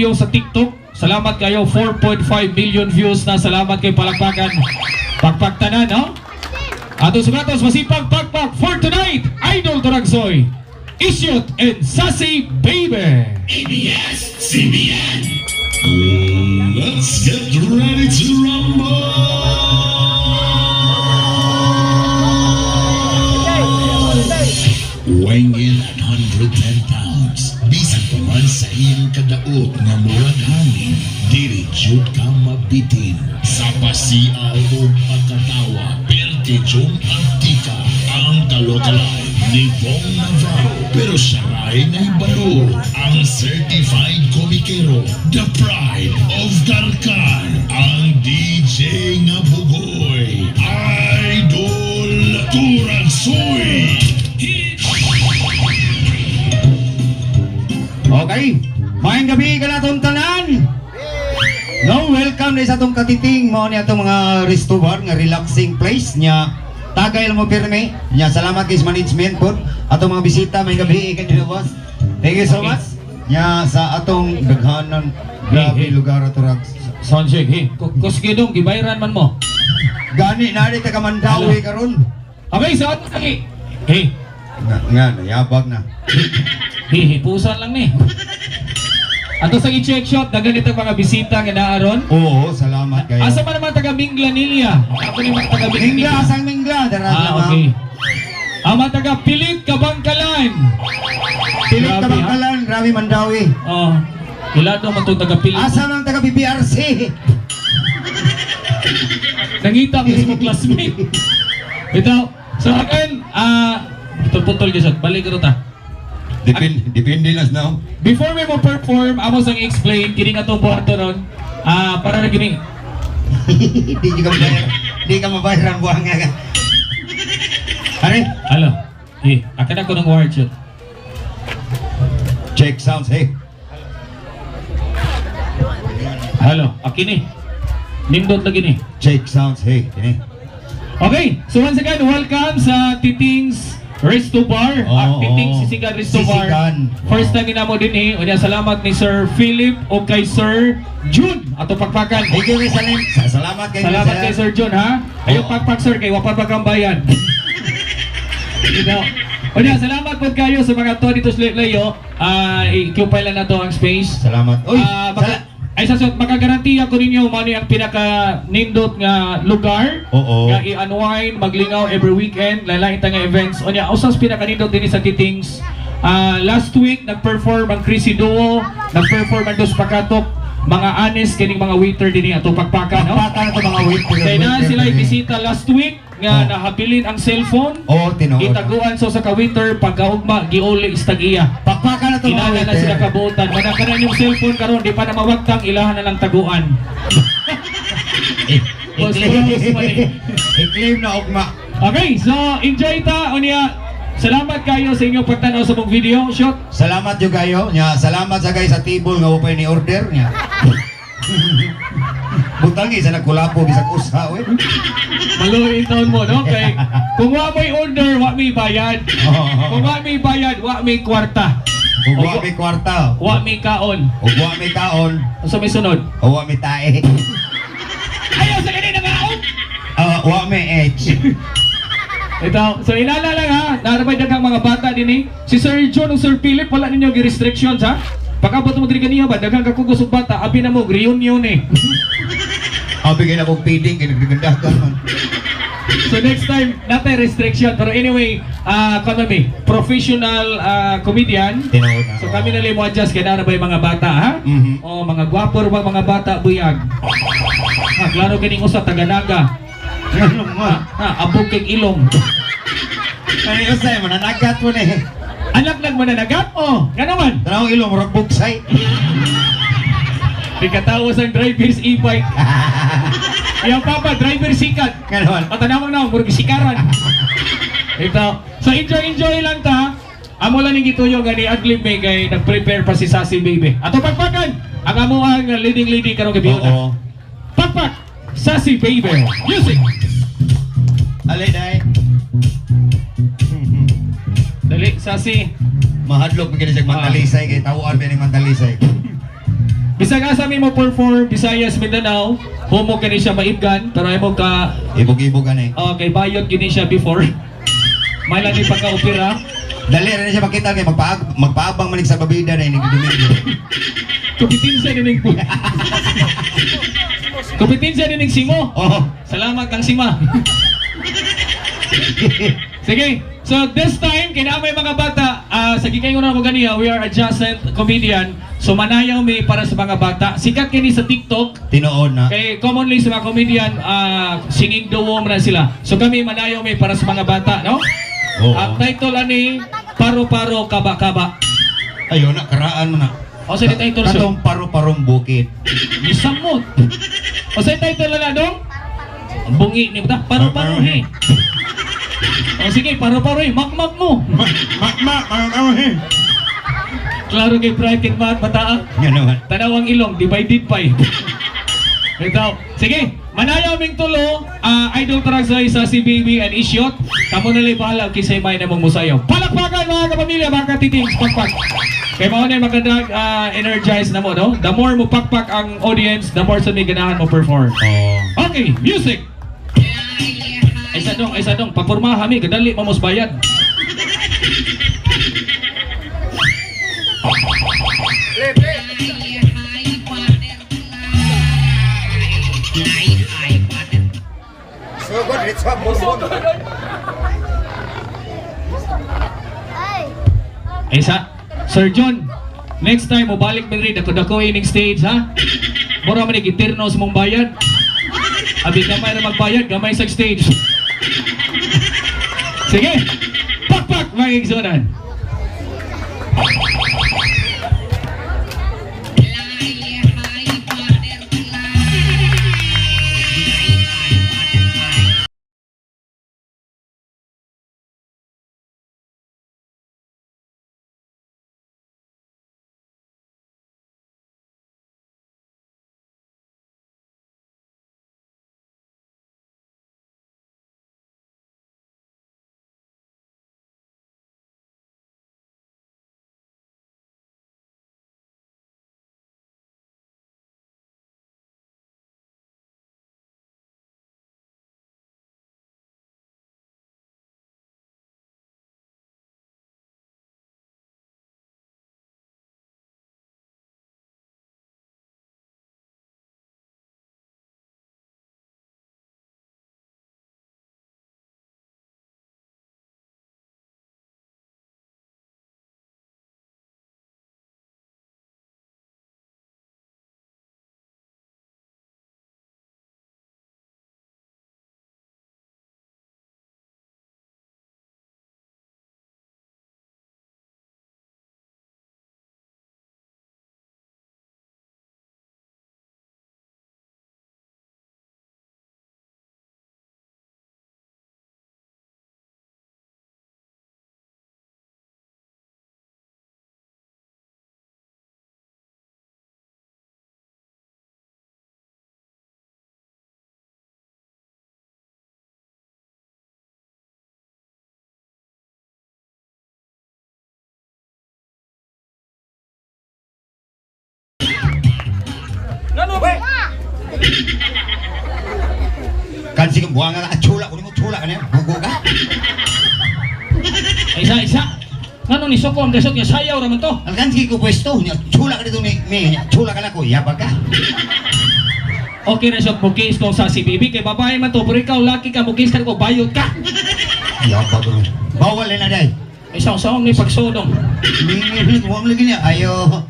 video sa TikTok. Salamat kayo, 4.5 million views na. Salamat kayo, palakpakan. Pagpaktanan, no? Ato sugatos, masipag pagpak for tonight, Idol Toragsoy, Issued and Sassy Baby. ABS-CBN. Let's get ready to rumble. Weighing in at 110 pounds, bisag pa man sa iyong kadaot nga murag hangin, dili jud ka mabitin. Sa pasiaw o pagkatawa, perte jud antika ang kalokalay ni Bong Navarro. Pero siya rin ay baro, ang certified komikero, the pride of Garkan, ang DJ nga bugoy, Idol Toragsoy. Okay, maayong gabi ka na itong tanan. No, welcome na sa itong katiting mo niya itong mga resto bar, nga relaxing place niya. Tagay lang mo pirme niya. Salamat kay management po atong mga bisita. May gabi ikan din boss. Thank you so much niya sa atong daghanan grabe lugar ato rags. Soundcheck, hey. Kuskidong, gibayran man mo. Gani na rin taga Mandawi karon. Okay, sa ato lagi. Hey, Nga, nayabag na. hipusan lang ni. Ato sa i-check shot, na ganito mga bisita nga naaron. Oo, salamat kayo. Asa man naman taga Mingla Nilia? Ako ni mga taga Mingla, Mingla. asang Mingla. Okay. Ang mga taga Pilit, Kabangkalan. Pilit Grabe, ka bangkalan, grabe Mandawi. Oh, ilan naman itong taga Pilit? Asa lang taga BBRC. Nangita ko sa mga classmate. Ito, sa akin, putol-putol ka siya. Balik ko ta. Depende lang na. Before we mo perform, amo sang explain, kini nga itong buwan ron, para na gini. Di ka mabayaran buwan nga ka. Ano? Alo, akin ako ng word shot. Check sounds, hey. Halo, akin eh. Nindot lagi ni. Check sounds, hey. Kini. Okay, so once again, welcome sa Titing's Resto Bar. Titing's Sisigan Resto Bar. Sisigan. First time mo din eh. Unya, salamat ni Sir Philip o kay Sir June. Ato pagpakan. Thank you, Salim. Salamat kayo. Salamat kay Sir June, ha? Ayaw pagpak, sir, kay wapapag ang bayan. Unya, salamat po kayo sa mga to dito sa Layo. I-occupy lang na to ang space. Salamat. Uy, Ay makagarantiya ko ninyo mano ang pinaka nindot nga lugar Oo. nga i-unwind, maglingaw every weekend, lalain ta nga events. Unya usas pinaka nindot din sa Titings. Last week nag-perform ang Crazy Duo, nag-perform ang Dos Pakatok, mga honest kining mga waiter dinhi ato pagpaka, no? Pagpaka to mga waiter. Kaya na sila ibisita last week nga nahabilin ang cellphone. Oo, tinuod. Itaguan so sa ka-waiter pagkaugma giuli istagiya. Pagpaka na to mga Inala na waiter. sila kabutan. Manakaran yung cellphone karon di pa na mawagtang ilahan na lang taguan. I-claim na ugma. Okay, so enjoy ta unya. Salamat kayo sa inyong pagtanaw sa mong video shot. Salamat yung kayo. Nya, salamat sa guys sa table nga upay ni order niya. Butang isa nagkulapo bisag usa we. Maluhin taon mo, no? Kay kung wa may order, wa may bayad. Kung wa may bayad, wa may kwarta. Ug wa may kwarta. Wa may kaon. Ug wa may kaon. Sa may sunod. O wa may tae. Ayaw sa kanina kaon. Wa may edge. Ito, so ilala lang ha, narabay daghang mga bata din eh. Si Sir John o Sir Philip, wala ninyo gi-restrictions ha. Pagkabot mo diri kaniya ba, daghang kakugos og bata, abi na mo, reunion eh. Bigyan akong feeding, kinagdagandagan man. So next time, natin restriction. Pero anyway, kami, professional comedian. Tinuod na. So kami na mo adjust, kaya narabay mga bata ha. O mga gwapo rin mga bata, buyag. Klaro kining usa taga-naga. Ano mo? Abog kay ilong. Ay, usay, mananagat mo na eh. Anak lang mananagat? Oh, nga naman. Tanawang ilong, murag buksay. Pagkatawas ang driver's e-bike. Yung papa, driver sikat. Ganon. Matanawang na, murag sikaran. Ito. So enjoy lang ta. Amo lang yung gituyo nga ni Adlib May kay nag-prepare pa si Sassy Baby. Ato pagpakan. Ang amo ang leading lady karong gabi Oo. Pagpak! Sassy Baby. Music! Alay, day. Dali, Sassy. Mahadlok mo kini sa Mantalisay, kay tawaan pa ni Mantalisay. bisag asa mi mo perform Visayas Mindanao, humo kani siya maibgan pero imo ka Ibog-ibog ani. okay bayot gini siya before. May lang ni pagka-opera. Dali rin siya makita kay magpaabang manig sa babida na ini gidumi. Kupitinsa din po. Kupitinsa din simo. Oh. Salamat kang sima. Sige. So this time kinamay mga bata, sa gikayo na mo ganiya, we are adjacent comedian. So manayaw mi para sa mga bata. Sikat kini sa TikTok. Tinuod na. Kay commonly sa mga comedian, singing duo na sila. So kami manayaw mi para sa mga bata, no? Oo. Ang title ani Paro-paro kaba-kaba. Ayun na, karaan mo na. O sa title sir. Katong paro-parong bukid. Isamot. O sa title na dong? Bungi ni ba? Paro-paro he. O sige, paro-paro he. Makmak mo. Klaro kay bracket mataa. Yan naman. Tanawang ilong, divided pa eh. Ito. Sige, manayaw ming tulo, Idol Taragsoy sa CBB and Isyot. Kamu na lang bahala, kisay may namang musayaw. Palakpakan mga kapamilya, mga katitings, pakpak. Kaya mga na makadag energize na mo, no? The more mo pakpak ang audience, the more sa may ganahan mo perform. Oh. Okay, music! Ay sadong, papurma kami, kadali mamos bayad. Isa, Sir John, next time mo balik min rin ako ining stage ha. Mura man igitirno sa mong bayad. Abi gamay na magbayad, gamay sa stage. Sige, pakpak mga igsunan. Kan sige buang ka chula ko mo chula ka niya. Bugo ka. Isa. Ngano ni Soko ang desot niya sayaw raman to. Alkan sige ko pwesto niya. Chula ka dito ni niya. Chula ka na ko. Yaba ka. Okay na siya mukis ko sa CBB kay babae man to pero ikaw laki ka mukis ka ko bayot ka. Yaba ko. Bawal na day. Isang-isang ni pagsodong. Ni mo lagi niya. Ayo.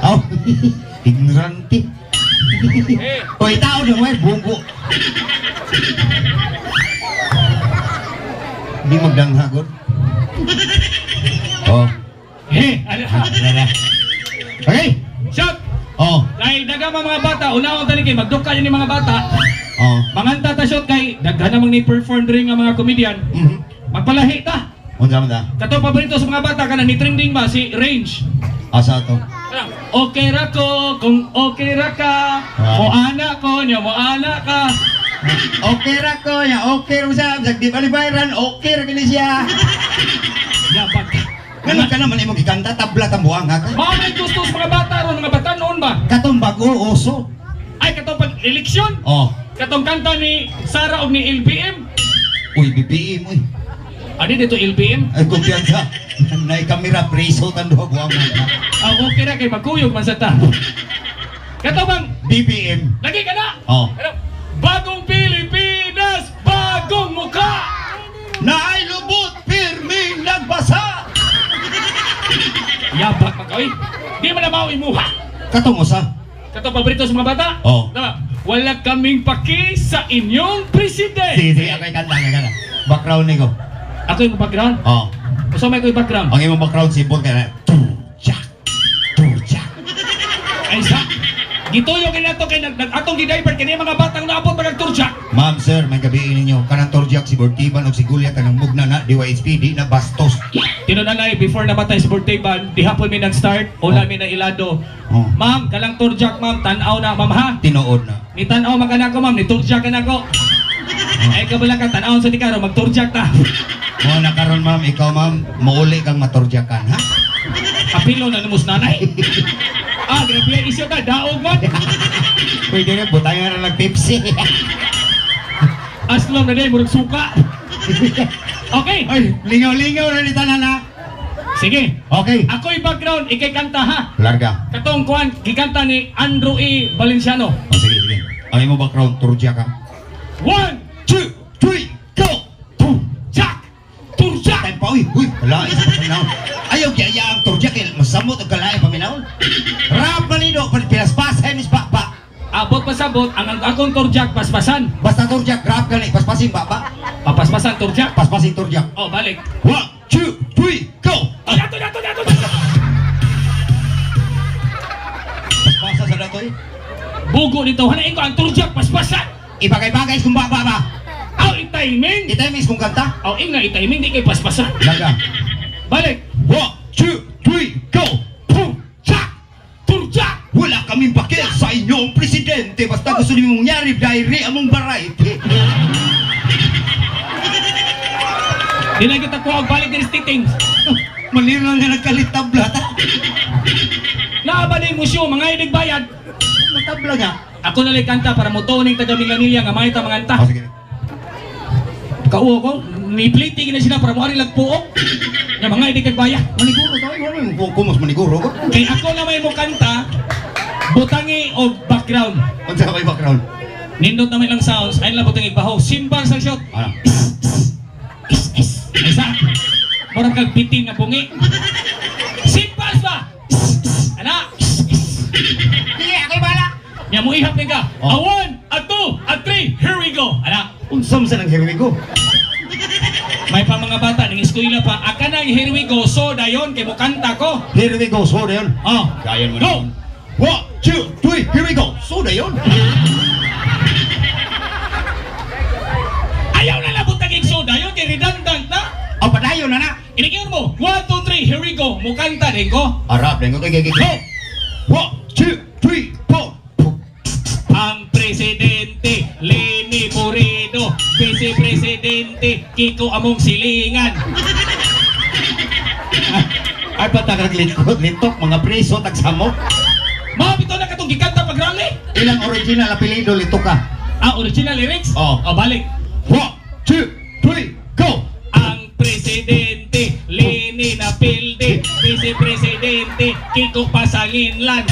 Oh, ignorante. Oy, tao dong, wey, bungko. Hindi magdanghagot. Oh. Okay. Shot! Oh. Kay daga mga bata, una akong tali kay magduka yun ni mga bata. Oh. Manganta ta shot kay daghan namang ni perform diri nga mga comedian. Magpalahi ta. Unsa man ta? Kato paborito sa mga bata kana ni trending ba si Range. Asa to? Okay ra ko, kung okay ra ka, Ah. mo ana ko, nya mo ana ka. Okay ra ko ya, okay ra sa di balibaran, okay ra kini siya. Yapak. Ganun ka naman imong gikanta tabla ang buhanga ka. Mao may gusto sa mga bata ron, mga bata noon ba? Katong bago uso. Ay katong pag eleksyon. Oh, Katong kanta ni Sara og ni LBM. uy BBM uy. Adi dito LBM. Ay kumpiyansa. Nay kamera preso tan duha buhanga. Okay ra kay magkuyog man sa ta. Katong bang BBM. lagi ka na. Oh. Ano? Bagong Pilipinas, bagong mukha. Naay lubot pirming nagbasa. Yapak magkawin. Di man na mao imuha. Katong usa. Katong paborito sa mga bata. Oh. Tama. Wala kaming paki sa inyong presidente. Sige, ako'y kanta nga kana. Background ni ko. Ako yung background. Oh. Usa may ko yung background. Ang imong background symbol kana. Turjak. Turjak. Ay sa. Gituyo kini nato kay atong gi-divert kini mga batang naabot pag turja. Ma'am, sir, may gabiin ninyo. Kanang Turjak si Bortiban o si Gulyat ang mugna na DYSP di na bastos. Tinunanay before namatay si Borteban, di hapon mi nag-start, una mi na ilado. Oh. Ma'am, kalang turjak ma'am, tan-aw na ma'am ha. Tinuod na. Ni tan-aw magana ko ma'am, ni turjak ka na ko. Ay kabala ka tan-aw sa tikaro mag-turjak ta. Mo na karon ma'am, ikaw ma'am, mauli kang maturjakan, ha? Kapilo na numus nanay. Grabe isyo ka, daog man. Pwede na, butangan na ng Pepsi. Aslom na din, murag suka. Okay, Ay, lingaw-lingaw na ni tanan, ha? sige. Okay. Ako'y background, ikay kanta ha. Larga. Katong kuan, gikanta ni Andrew E. Valenciano. O, sige, sige. Ang imo background, Turjak, ha? 1, 2, 3, go! Turjak! Turjak! Tempo, uy, wala, isa pa paminaw. Ayaw, kaya ang Turjak, masamot ang kalaya paminaw. Rap malido, pinaspasan, mis papa. Abot pasabot, ang akong turjak paspasan. Basta Turjak, rap ka na, paspasin, papa. Papaspasan turjak. Paspasin Turjak. Oh, balik. 1, 2, 3, go! Oh, dato, dato, dato, dato. Paspasa sa datoy. Bugo nito, hanain ko ang turjak paspasan. Ibagay-bagay kung baba ba. Aw, itiming. Ito yung miss kong kanta. Aw, inga itiming, di kay paspasan. Laga. Balik. 1, 2, 3, go! Turjak! Turjak! Wala kaming pakil sa inyong presidente. Basta gusto niyo mong nyari, diary among variety. Di na kita kuha, balik din stiting. Manira nga nagkalitabla ta. Naaba din mo siyo, mga inig bayad. Natabla nga. Ako nalang kanta para mo tuning taga Milanilla nga may ta mga anta. Oh, sige. Kauo ko, nipliti na sila para mo ari lagpuok. Nga mga inig bayad. Maniguro tayo. Ano yung kumos maniguro ko? Kay ako na may mo kanta, butangi o background. Ano sa may background? Nindot na may lang sounds, ayun lang butangi baho. Simbang sa shot. Ano? Isa. Murang kag biting nga bungi. Simbang ba? Ana. Sige, ako'y bala. Nya mo ihap ka. Oh. A 1, a 2, a 3. Here we go. Ana. Unsam sa nang hirwigo. May pa mga bata ning eskwela pa. Aka na here we go. So dayon kay mo kanta ko. Here we go, so na yun. Oh. Gayan mo Go. na. 1, 2, 3, here we go. So na yun. Ayaw na labot tagig so dayon kay redundant na. O, padayon na na. Inigyan mo. 1, 2, 3. Here we go. Mo kanta din ko. Arap, dengo kayo gigit. Go. 1, 2, 3, 4. Ang presidente Leni Moreno, vice presidente Kiko Among Silingan. Ay, patakag litok, mga preso, tagsamok. Mga bito na katong gikanta pag rally. Ilang original apelido litok ka? Original lyrics? Oh. Balik. 1, 2, 3, go! Ang presidente Leni Napilde, vice presidente Kiko Pasanginlan.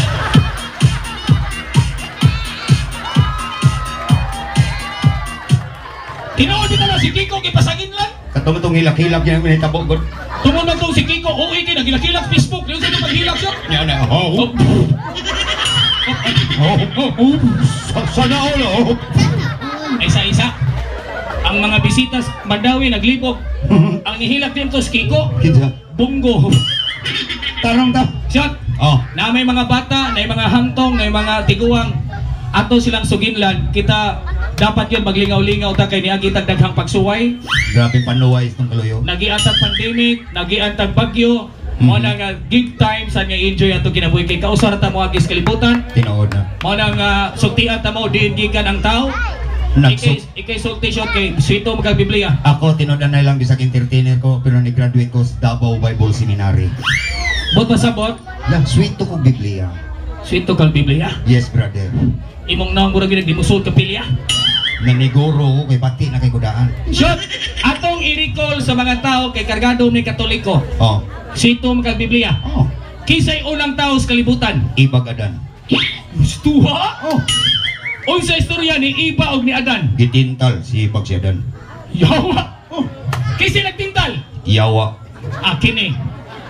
Tinood dito na si Kiko Kipasanginlan. Katong itong hilak-hilak yan ang minitabo, God. Tumon na itong si Kiko, uwi kayo, nagilak-hilak Facebook. Yung sa itong paghilak siya. Yan na, oh. Sana all, oh. Isa-isa. Ang mga bisitas, Mandawi, naglibog. Ang nihilak din to si Kiko, Kinsa? Bunggo. Tarong ta. Shot. Oh. Na may mga bata, na may mga hantong, na may mga tiguang. Ato silang suginlan. Kita dapat yun maglingaw-lingaw ta kay niagi daghang pagsuway. Grabe panuway itong kaluyo. Nagiantag pandemic, nagiantag bagyo. Mo na nga gig time sa nga enjoy ato kinabuhi kay kausar ta mo agis kalibutan. Tinood na. Mo na nga sugtian ta mo diin gikan ang tao. Ikay sulti shot kay Sweeto magka-Biblia. Ako tinodan na lang bisag entertainer ko pero ni-graduate ko sa Davao Bible Seminary. Bot pasabot. Lang sweet to kong Biblia. Sweeto kang Biblia. Yes, brother. Imong naong murag ginagdimusol ka pilya. Naniguro ko kay pati na kay kudaan. Shot! Atong i-recall sa mga tao kay kargado ni Katoliko. Oh. Sweeto magka-Biblia. Oh. Kisay unang tao sa kalibutan. Ibagadan. Gustuha? Oh. Unsa istorya ni Iba og ni Adan? Gitintal si Ibag si Adan. Yawa. Oh. Kisay nagtintal. Yawa. Kini.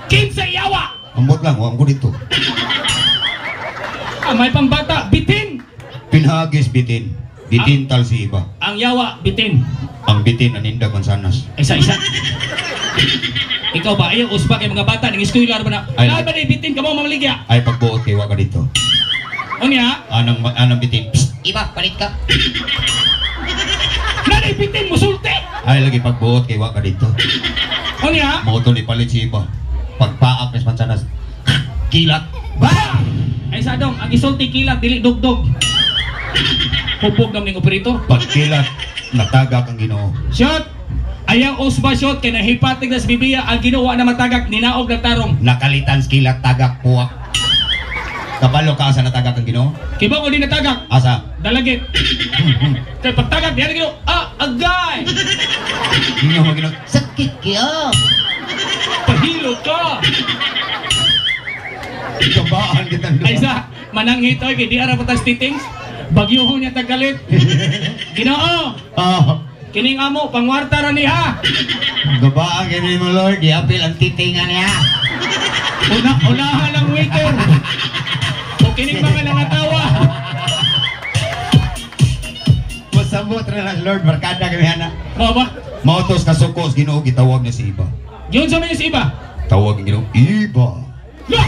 Kinsa yawa. Ambot lang, wang ko dito. May pangbata, bitin. Pinhagis bitin. Gitintal si Iba. Ang yawa, bitin. Ang bitin aninda Mansanas. Isa-isa. Ikaw ba? Ayaw, usba kay mga bata. Nang eskwela ba na? Ay. Lahat ba na bitin ka mo mamaligya? Ay pagbuot kay waka dito. Unya? Anang bitin. Psst. Iba, palit ka. Nanay bitin, musulti. Ay lagi pagbuot kay waka dito. Unya? Moto ni palit si Iba. Pagpaak ni Mansanas. Kilat. Ba! Ay sadong, ang isulti kilat, dili dugdog. Hubog naman ng operator. Pagkilat, natagak ang Ginoo. Shot! Ayaw usba shot, kay nahipatig na sa Biblia, ang ginawa na matagak, ninaog na tarong. Nakalitan sa kilat tagak puwak. Kabalo ka asa natagak ang Ginoo? Kiba ko di natagak, Asa? dalagit. Kay pagtagak, diyan gino, agay! Ginoo Ginoo. Sakit kaya. Pahilot ka! Kabaan kita. Ay sa, mananghit oy, kay di ara patas titings. Bagyohon niya tagalit. Ginoo! Ah, Kining amo, pangwarta ra niha. gabaan kini mo Lord, iapil ang titingan niya. Unahan lang waiter. O kining mga nangatawa. Pasabot na lang Lord, barkada kami hana. Mo ba? Mautos kasukos Ginoo gitawag niya si Iba. Yun sa mga si iba. Tawag ng Ginoo, Iba. La!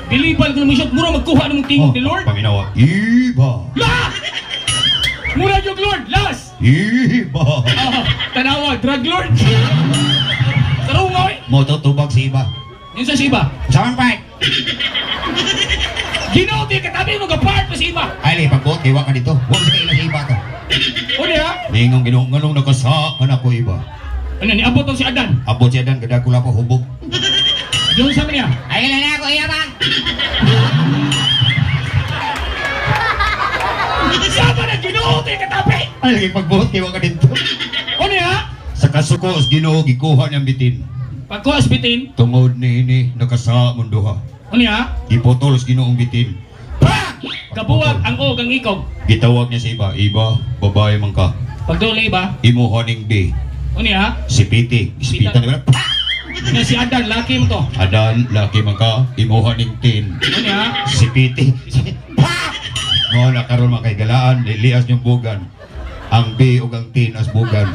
Biliban ko naman siya, mura magkuha ng tingog ni Lord. Paminawa, Iba. La! Mura yung Lord, last! Iba. Tanawa, drug Lord. Tarungoy. Mauto tubag si Iba. Yun sa si iba. Saan pa? Ginoo, di katabi mo ka-part pa si iba. Ay, pagbuot kay waka dito. Huwag sa kaila si Iba to. Uli ha? Ningong Ginoo nganong nakasaan ako Iba. Ano, niabot to si Adan. Abot siya dan kadakula ko hubog. Yun sa niya. Ay, na ako, iya ba? Saba na Ginoo, di katabi. Ay, lagi pagbuot kay waka dito. Uli ha? Sa kasukos Ginoo gikuha niyang bitin. Pagkuha bitin. Tungod ni ini nakasa munduha. Uli ha? Ipotol sa Ginoong bitin. Pa! Kabuwag ang og ang ikog. Gitawag niya sa Iba, Iba, babae man ka. Pagduli ba? Imo honing B. Uli ha? Si Piti, ispitan nila. Na si Adan, laki mo to. Adan, laki man ka, imo honing tin. Uli ha? Si Piti. No, nakaroon man kay galaan, lilias yung bugan. Ang B ug ang tin as bugan.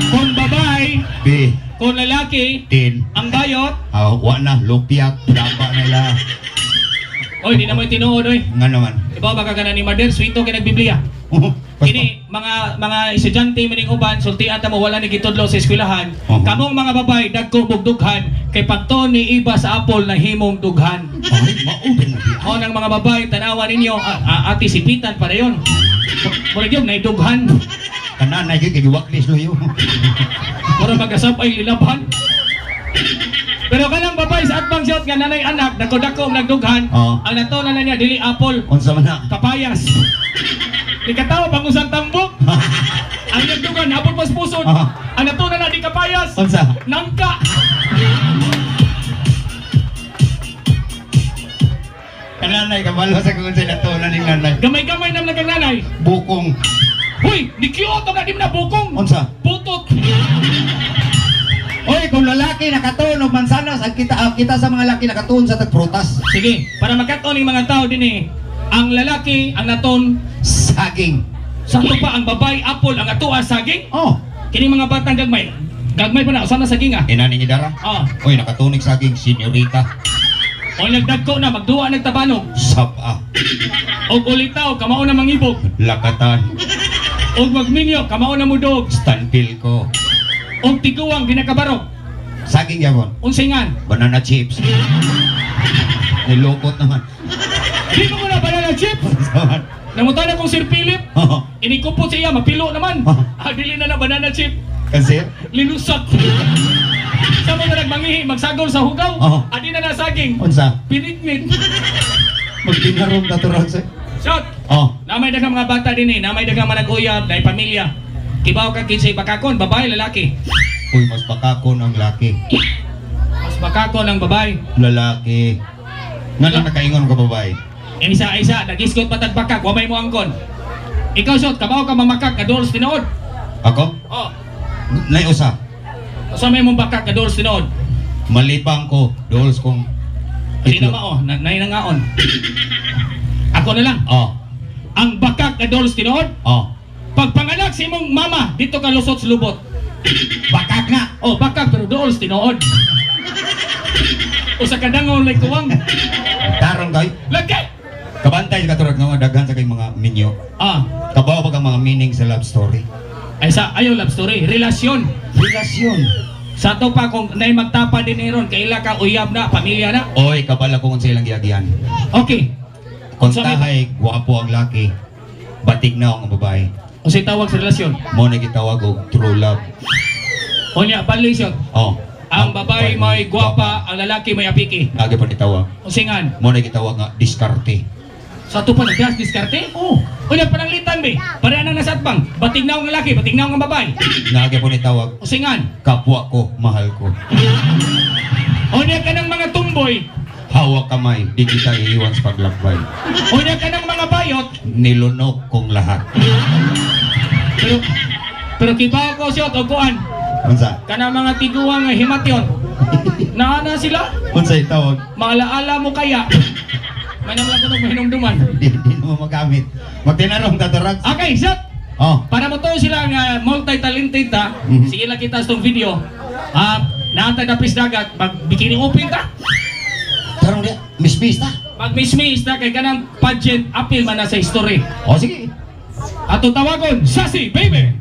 Kung babae, B, kung lalaki, tin. ang bayot. Wa na, lupiak, dapa nila. Oy, di na mo tinuod oy. Nga naman. Iba baka ka na ni Mader, sweeto kay nagbiblia. Kini mga estudyante maning uban sultian ta mo wala ni gitudlo sa eskwelahan. Kamong mga babae dagko bugdughan kay pagton ni iba sa apol na himong dughan. Ay, maubin na di. O nang mga babae tanawa ninyo ati sipitan para yon. Mura gyud na dughan. Kananay gyud kay waklis lo yo. Mura magasab ay lilabhan. Pero kanang babae sa atbang shot nga nanay anak dako-dako nagdughan. Ang nato na niya dili apol, Unsa man na? kapayas. Di katawa pangusang tambok. Ang nagdugan abot mas pusod. Ang nato na di kapayas. Unsa? Nangka. Kananay kabalo sa kung sa natulan ning nanay. Gamay-gamay nam nagang nanay. Bukong. Huy, di cute na di mo na bukong. Unsa? Putot. Oy, kung lalaki nakatuon og mansanas, ang kita sa mga laki nakatuon sa tagprutas. Sige, para magkaton ng mga tao din ang lalaki ang naton Saging. sa pa ang babae apple ang ato saging. Oh, Kini mga batang gagmay. Gagmay pa na usa na saging ah. inani ni dara. Oh, Oy, nakatunig saging senyorita. o nagdagko na magduwa nagtabanog. Sapa. Og ulitaw kamao na mangibog. Lakatan. Og magminyo kamao na mudog. Stanpil ko. Og tiguang ginakabarok. Saging yabon. Unsingan. Banana chips. Nilukot naman. Di mo na banana chips. Namutan akong Sir Philip. Oh. Inikupot siya, mapilo naman. Dili na banana chip. Kasi? Linusat. Sa mga nagmangihi, magsagol sa hugaw. Oo. Adi na nasaging. Unsa? Pinignit. Magtinarong na turang sir. Shot. Oh. Namay daghang mga bata din namay daghang manag-uyab, dahil pamilya. Kibaw ka kinsay bakakon, babae, lalaki. Uy, mas bakakon ang laki. Mas bakakon ang babae. Lalaki. Nga lang nakaingon ka babae. Isa-isa, nagiskot patagbakak, wamay mo angkon. Ikaw, Shot, kabaw ka mamakak, kadoros tinood. Ako? Oh, Nay usa. sa may mong bakak, kadoros tinood. Malipang ko. Dols kong Hindi na mao, nainangaon. Ako na lang. Oh. Ang bakak, kadoros tinood. Oh. Pagpanganak si mong mama, dito ka lusot sa lubot. Bakak na. Oh, bakak, pero doors tinood. O sa kadangol, like tuwang. Tarong kay. Lagay! Kabantay ka turag nga daghan sa kay mga minyo. Ah, Kabaw ba ang mga meaning sa love story? ay ayaw love story, relasyon. Relasyon. Sa to pa kung nay magtapa din ron, kaila ka uyab na, pamilya na. Oy, kabala ko kung silang giagyan. Okay. Kung Sa may- tahay, gwapo ang laki. Batig na ang babae. O say tawag sa relasyon. Mo na gitawag og true love. O niya, balisyon. Oh. Ang babae may gwapa, ang lalaki may apiki. Agi pa nitawag. O singan. Mo na gitawag nga diskarte. Sa to pa nagdas diskarte? Oh. O niya, pananglitan be. Para na nasatbang. Batig na ang lalaki, batig na ang babae. Nga po nitawag O singan. kapwa ko, mahal ko. O niya ka ng mga tumboy. Hawak kamay, di kita iiwan sa paglakbay. O niya ka ng mga bayot. Nilunok kong lahat. Pero kibaw ko siyot o kuan. Unsa? Kana mga tiguang nga himatyon. Naana sila? Unsa itawag? Maalaala mo kaya? Manamla ko ng mahinumduman. Di mo magamit. Magtinarong taturag. Okay, shot! Oh. Para mo to sila nga multi-talented ta, Mhm. sige lang kita sa itong video. Naantay na dagat, pag bikini open ta, Tarong dia, Miss Pista. pag miss ta, kay kanang pageant, appeal man na sa history. Oh, sige. Atong tawagon, Sassy Baby!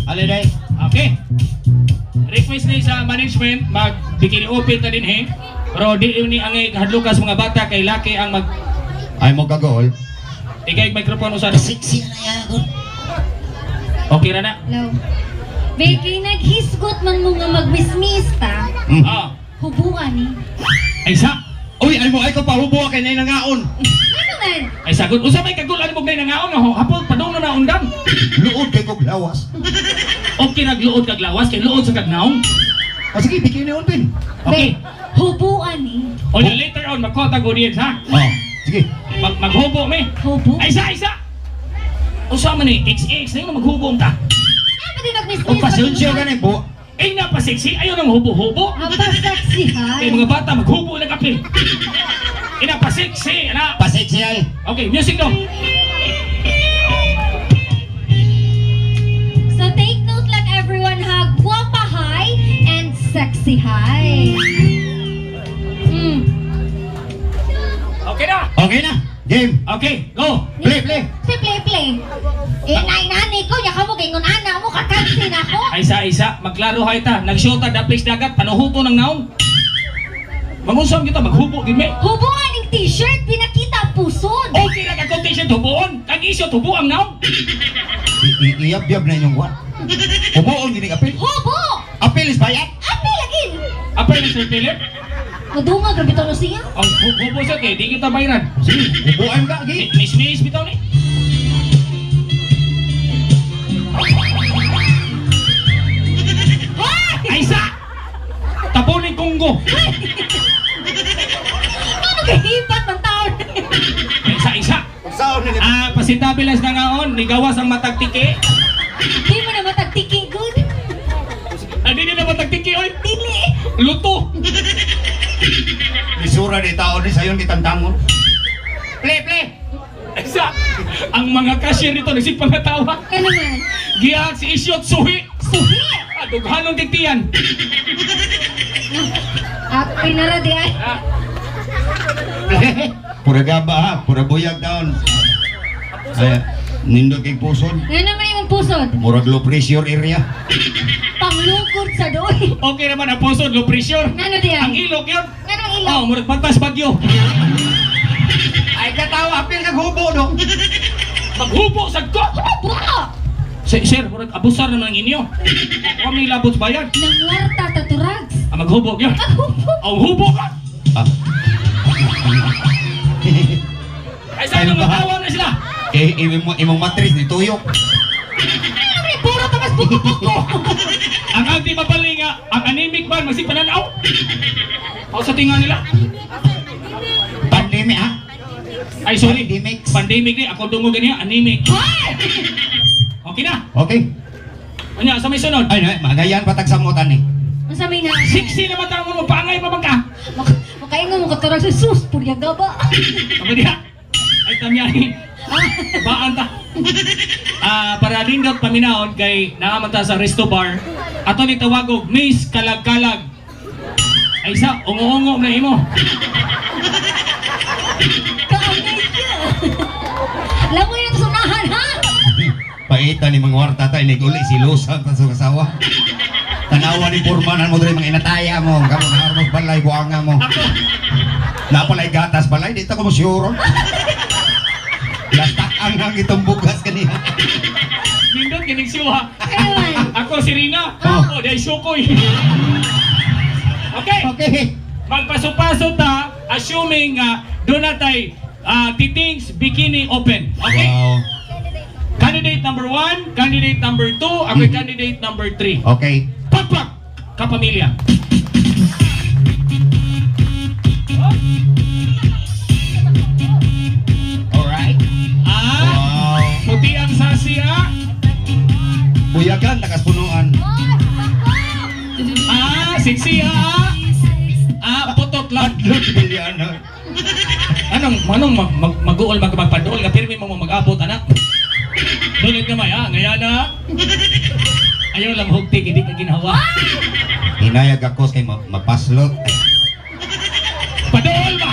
Aliday. Okay. Request ni sa management, mag bikini open ta din pero di ni ang hadlukas mga bata kay laki ang mag Ay mo kagol. igay microphone usan. Sexy na yan. Okay ra na. Hello. Becky, naghisgot man mo nga magmismista. Ah, Hubuan ni. ay sa. Uy, ay mo ay ko pahubo kay nay nangaon. Ano man? Ay sagot usa may kagulan mo gay nangaon nga hapon padung na undang. Luod kay kog lawas. Okay nagluod kag lawas kay luod sa kagnaong. Oh, sige, bikini on pin. Okay. Hubuan ni. O di later on magkota go diyan ha. Oh, sige. Maghubo mi. Hubo? Ay sa. Usa man ni XX na maghubong ta. Ay, pati magmismista. O pasensya ka ni po. Ay napasexy ayo nang hubo-hubo. Ang pasaksi Kay ha. mga bata maghubo lang apil. Inapasexy ana. Pasensya ay. Okay, music daw. So take note lang everyone ha. Guwapa high and sexy high. Okay na. Okay na. Game. Okay, go. Play, play. Play. Inay nani ko, yaka mo gingon ana mo kakansin ako. Ay isa maglaro hay ta. Nagsyota daplis dagat panuhuto ng naong. Mangusam kita maghubo gid mi. Hubuan ng t-shirt, pinakita ang pusod. Okay ra ka competition tubuon. Kag isyo tubo ang naong. Iyab-yab na inyong what? Ubuon gini apil. Hubo! Apil is bayat. Api lagi. Apa ni Sir Philip? Madunga, grabe to siya. Ang hubo sa kay di kita bayaran. Sige, ubuan ka gi. Miss bitaw ni. Ay isa. Tapunin kunggo. Ano kahipat ng taon? Isa. Saan ni? Pasintabilas na ngaon, nigawas ang matagtiki. Di mo na matagtiki good. Adi na matagtiki oy. Dili. Luto. Isura ni tao ni sayon gitantangon. Play. Isa. Ang mga cashier nito nagsipangatawa. Ano man? Giyak si Isyot Suhi. Suhi! Dughanong tigtiyan. Api na ra di ay. Pura gaba ha, pura buyag taon. Ay, nindot kay pusod. Nga naman yung pusod. Murag low pressure area. Panglukod sa doy. Okay naman ang pusod, low pressure. Ano di Ang ay? ilog yun. Nga nang ilaw. Oh, murag batas bagyo. Ay katawa, apil ka gubo no. Maghubo sa ko! Buka! Sir, murag abusar naman ang inyo. Huwag may labot sa bayan. Nangwarta taturags. Maghubog yun. Ahubo. Ang hubo ka! Ah. Ay saan Ayun ang ba? matawa na sila? Imong matris ni tuyok. Ay, puro tamas buko-buko. Ang anti mapalinga, ang anemic man, magsipananaw. O sa tinga nila. Pandemi ha? Ay sorry, Pandemic. pandemic ni, ako dungo ganyan, anemic. Ay! Okay na. Okay. Ano, sa may sunod. Ay na, magayan patag samutan ni. Ang sabi na, Siksi na matang mo, pangay pa bang ka? makaingon mo katurag sa sus, puryaga ba? Ako diha. Ay tamyahin. Baan ta. Para lindot paminaon kay naamata sa resto bar. Ato ni tawagog, Miss Kalag-Kalag. Ay isa, ungo-ungo na imo. Kaamay ka. Alam mo yun, sunahan ha? Paita ni mga warta tayo, niguli si Lusa ta sa kasawa. Tanawa ni Purmanan mo dre mga inataya mo, kamo na armos balay buanga mo. Ako, Napalay gatas balay, dito ko mo siyuro. Latak ang itong bugas kanina. lindot kinig siwa. Ayun. Ako si Rina. Oh. Oh, dahil sukoy. Okay. Okay. Magpaso-paso ta, assuming doon natay titings bikini open. Okay? Wow. Candidate number 1, candidate number 2, ako yung candidate number 3. Okay. Pakpak! Kapamilya. Alright. Ah, Wow. puti ang sasya. Buyagan, takas punuan. Siksi putot lang. Adlot Biliano. Manong mag-uol, magpadool, nga pirmi mo mag-abot, anak. Dulit gamay, ngayon na. Ayaw lang hugtig, hindi ka ginawa. Hinayag ako kay mapaslot. Padool ba?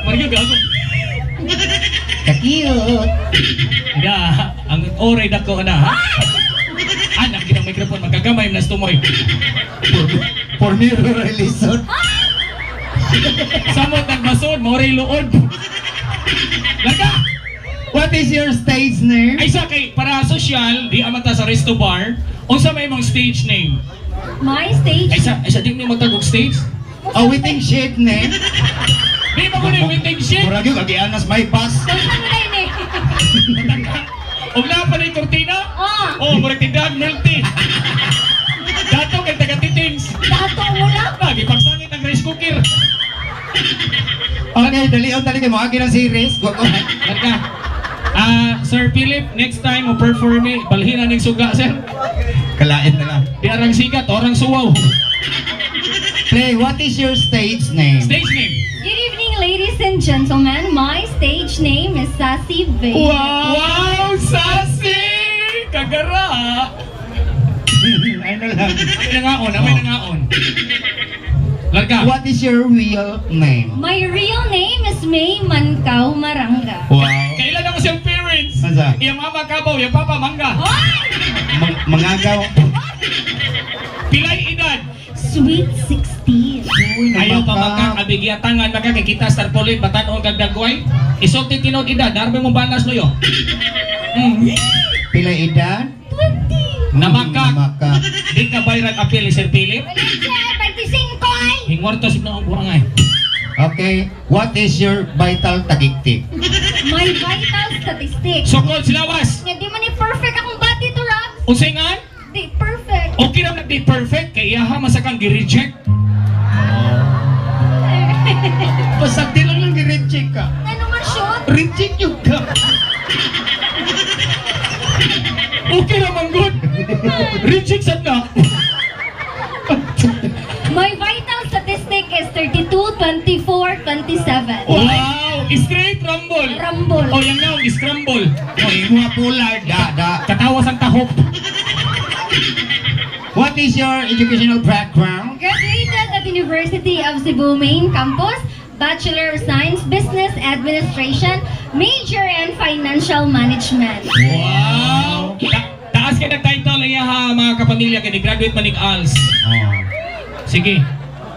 Marga gago. Kakiyot. Ya, ang oray dako na, Anak, ginang mikrofon, magkagamay na stumoy. For me, relisod. Samot nagmasod, moray luod. Laga! What is your stage name? Ay sa kay para social, di amata sa resto bar, unsa may mong stage name? My stage. Ay sa di mo magtagog stage? A waiting shade name? Di ba ko na yung waiting shit? Murag yung agianas may bus. Kung ano na yun eh. Ugla pa na yung kortina? Oh, Murag tindahan multi. Dato kay taga-titings. dato mo lang. Lagi pagsangit ang rice cooker. Okay, dali kay mo agi ng series. Go. Larga. Sir Philip, next time mo perform me, balhin na ning suga, sir. Kalain na lang. Di arang sikat, orang suwaw. Play, what is your stage name? Stage name. Good evening, ladies and gentlemen. My stage name is Sassy Babe. Wow, sassy! Kagara! Ano lang. Amay nangaon. Larga. What is your real name? My real name is May Mancao Maranga. Wow. Kailan ako siyang parents? Asa? Iyang mama kabaw, iyang papa mangga. Mangagaw. Pilay edad. Sweet 16. Ayaw pa magkakabigiatangan, magkakikita star polit, batanon kag dagway. Isulti tinod edad, darbe mo balas no yo. Pila edad? 20. Namakak. Namakak. Di ka bayran apil ni Sir Philip. Wala siya, 25 ay. Hingwartos na ang burangay. Okay. What is your vital tagiktik? My vital statistics. Sukod silawas. Nga di man ni perfect akong body to Rob. Usingan? Di perfect. Okay na di perfect kay iyaha masakang gi-reject. Pasag di lang gi-reject ka. Ano man shoot? Reject yung ka. Okay naman good. Reject sad na. My vital statistic is 32, 24, 27. Wow! Straight rumble. Rumble. O yan na, scramble. O, mga pular. Da. Katawas ang tahop. What is your educational background? Graduated at University of Cebu Main Campus, Bachelor of Science, Business Administration, major in Financial Management. Wow! Taas ka ng title niya mga kapamilya kaya graduate manig ALS. Oh. Sige.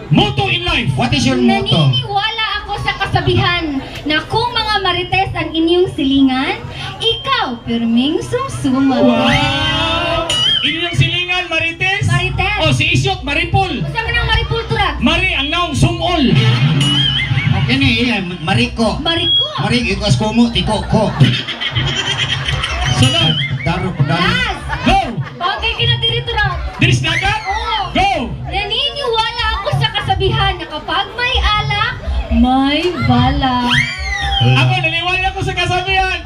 Motto in life. What is your motto? Naniniwala ako ako sa kasabihan na kung mga marites ang inyong silingan, ikaw pirming sumsuma. Wow! Inyong silingan, Marites? Marites. O, si Isyok, Maripol. Basta man ang maripul turag. Mari, ang naong sumol. Okay ni, Mariko. Mariko. Marik, ikas kumo, tiko ko. Sunod. Daro ko daro. Last. Go! Bagay kinadiri turag. Diris dagat? Oo. Go! Naniniwala ako sa kasabihan na kapag may alak, may bala. Ako, naniwala ko sa kasabihan.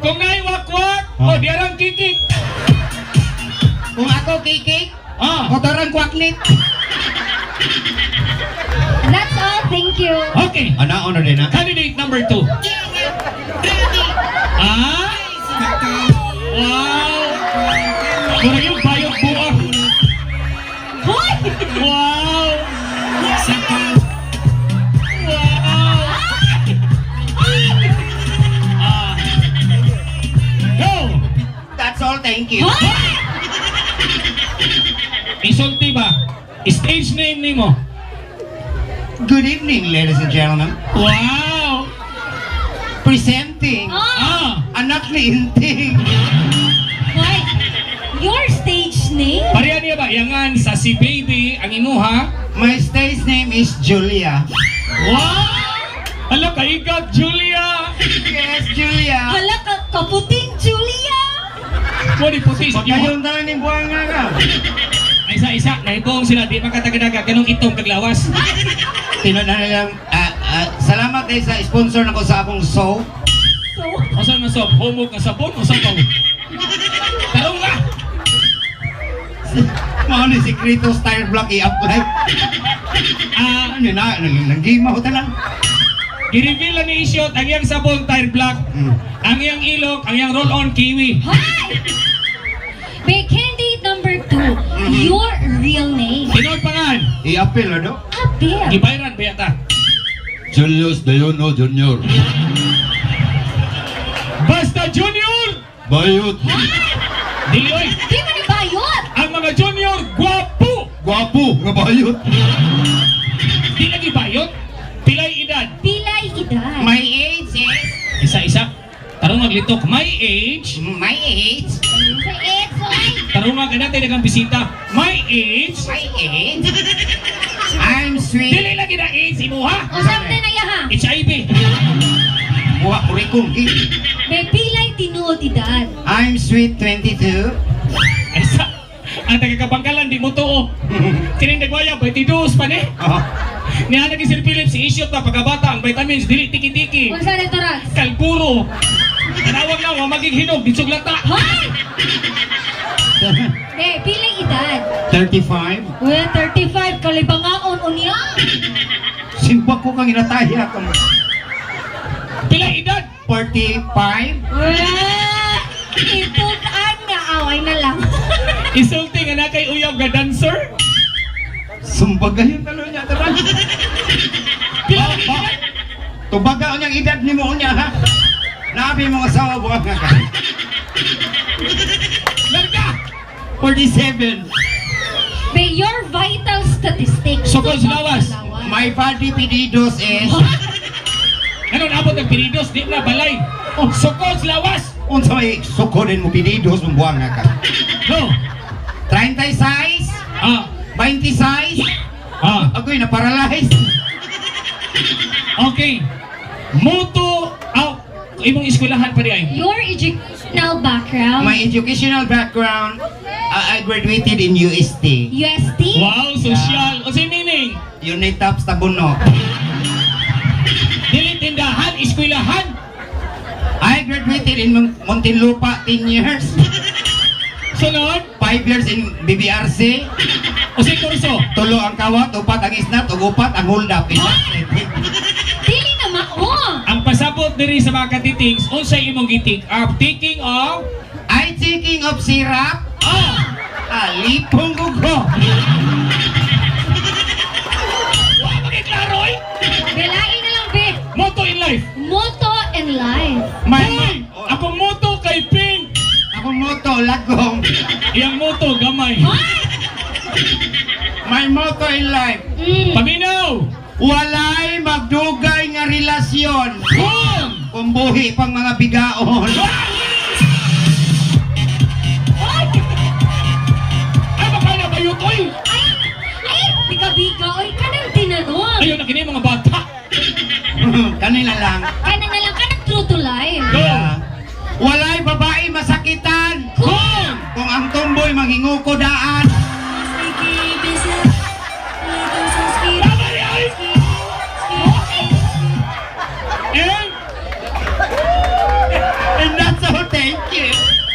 Kung na'y wakwak, o diarang kikik. Kung ako kikik, Kotoran kwaknit. That's all. Thank you. Okay. Ana, ano din na? Candidate number 2. Ah? Wow! Mura yung bayot buwak. Hoy! Wow! Wow! Go! That's all, thank you. Isulti ba? Stage name nimo. Good evening, ladies and gentlemen. Wow! Presenting anak ni Inting. Hoy! Your stage name? Pareha niya ba? Yangan sa si Baby ang imuha. My stage name is Julia. Wow! Hala, kaigat, Julia! Yes, Julia. Hala ka, kaputing Julia! Pwede puti sa iyo. Pagkayon tayo ni buwang nga ka. Isa-isa, naibong sila, di makatagadaga, ganong itong kaglawas. Tinanong salamat din sa sponsor na ko sa akong show. So, O saan na sob? Homog na sabon o sabaw? Tarong ka! Mga ni si Kritos Tire Block i-apply. Ano na, nang-game ako talang. I-reveal na ni Isyot ang iyang sabon tire block, ang iyang ilok, ang iyang roll-on kiwi. hi! May candidate number 2. Your real name. Sino'y pangan? I-appeal na do. Abel. Gibayran ba yata? Julius Dayono Jr. Basta Junior! Bayot. Dili oy! Di ba ni Bayot? Ang mga junior, gwapo! Gwapo nga bayot. Di lagi bayot? Pilay edad? Pilay edad. my age is, Isa-isa. Tarong maglitok. My age. my age, Sa Edsoy. Tarong nga natin nagang bisita. My age. my age, I'm sweet, Dili lagi na age, imuha. O samte na yaha. HIV. Buha ko rin kong May pilay tinuod edad. I'm sweet 22. Ay sa. Ang tagakabangkalan, di mo to. Kining nagwaya, 22 pa ni. Oh. Niya lagi Sir Philip, si Isyot na pagkabata, ang vitamins, dili tiki-tiki. Kung saan ito ras? Kalpuro. Tanawag na, wa magighinog, bitsog lata. Hoy! Pilay edad. 35. Well, 35. Kalibangaon unya. Simpa ko kang inataya ka mo. Pila edad? 45. Well, ito ang naaway na lang. Isulti nga na kay uyab nga dancer? Sumbagayon talo niya taran. Pila edad? Tubaga o niyang edad ni mo niya ha. Nabi mo asawa buwan nga ka. Larga! 47. May your vital statistics. Sukol sa lawas. My body pedidos is Ano nabot ang pinidos? Di na balay. Sukol sa lawas. unsa may sukonin mo pedidos mo buwan nga ka. No. 36, Ah. 26. Ah. Ako'y na-paralyze. Okay. Moto out. Imong eskwelahan pa di ay. Your educational background. My educational background, I graduated in UST. UST. Wow, social. O si meaning? Unitap Tabuno. Dili tindahan, eskwelahan. I graduated in Muntinlupa 10 years. Sunod. 5 years in BBRC. O si kurso. Tulo ang kawat, upat ang isnat, ug upat ang hold up. Dili na mao. Ang pasabot diri sa mga katitings, unsay imong gitik up? Taking of I taking of syrup. Alipong gugo. Wa magiklaro eh. Belain na lang, be. Motto in life. Motto and life. Hoy! Akong motto kay Pink. Ako moto, lagong. Iyang motto gamay. Hoy! My motto in life. Paminaw. walay magdugay nga relasyon Kung! kung buhi pang mga bigaon. Ay, baka na ba yun, oy? Ay, biga-biga, oy, kanang tinanong. Ayaw na kini mga bata. Kanila lang. Kanang na lang, kanang true to life. Yeah. Walay babae masakitan Kung! kung ang tumboy manghingukodaan. Tama niya, oy! And that's all, thank you.